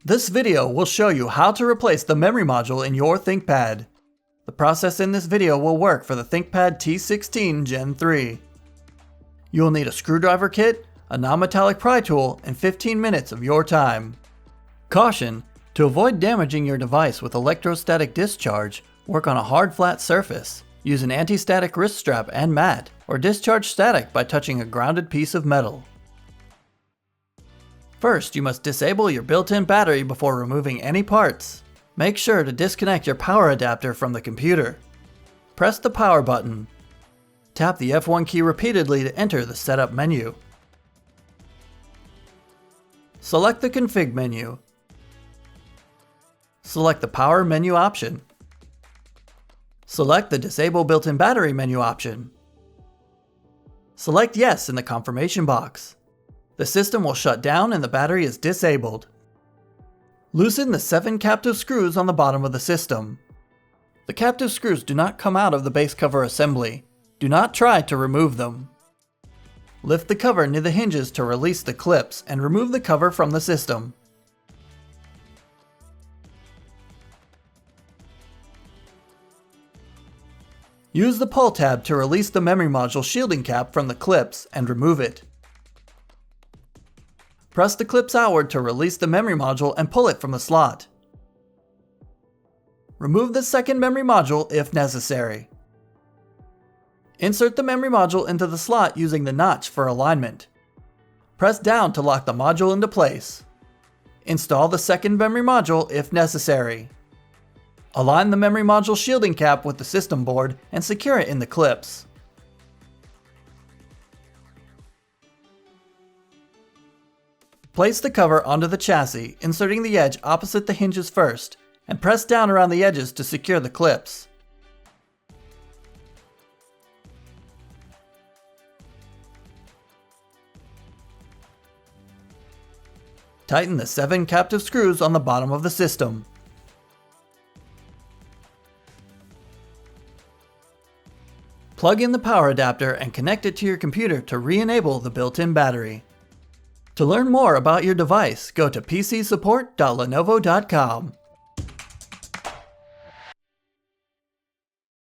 This video will show you how to replace the memory module in your ThinkPad. The process in this video will work for the ThinkPad T16 Gen 3. You will need a screwdriver kit, a non-metallic pry tool, and 15 minutes of your time. Caution: to avoid damaging your device with electrostatic discharge, work on a hard flat surface. Use an anti-static wrist strap and mat, or discharge static by touching a grounded piece of metal. First, you must disable your built-in battery before removing any parts. Make sure to disconnect your power adapter from the computer. Press the power button. Tap the F1 key repeatedly to enter the setup menu. Select the config menu. Select the power menu option. Select the disable built-in battery menu option. Select yes in the confirmation box. The system will shut down and the battery is disabled. Loosen the 7 captive screws on the bottom of the system. The captive screws do not come out of the base cover assembly. Do not try to remove them. Lift the cover near the hinges to release the clips and remove the cover from the system. Use the pull tab to release the memory module shielding cap from the clips and remove it. Press the clips outward to release the memory module and pull it from the slot. Remove the second memory module if necessary. Insert the memory module into the slot using the notch for alignment. Press down to lock the module into place. Install the second memory module if necessary. Align the memory module shielding cap with the system board and secure it in the clips. Place the cover onto the chassis, inserting the edge opposite the hinges first, and press down around the edges to secure the clips. Tighten the 7 captive screws on the bottom of the system. Plug in the power adapter and connect it to your computer to re-enable the built-in battery. To learn more about your device, go to pcsupport.lenovo.com.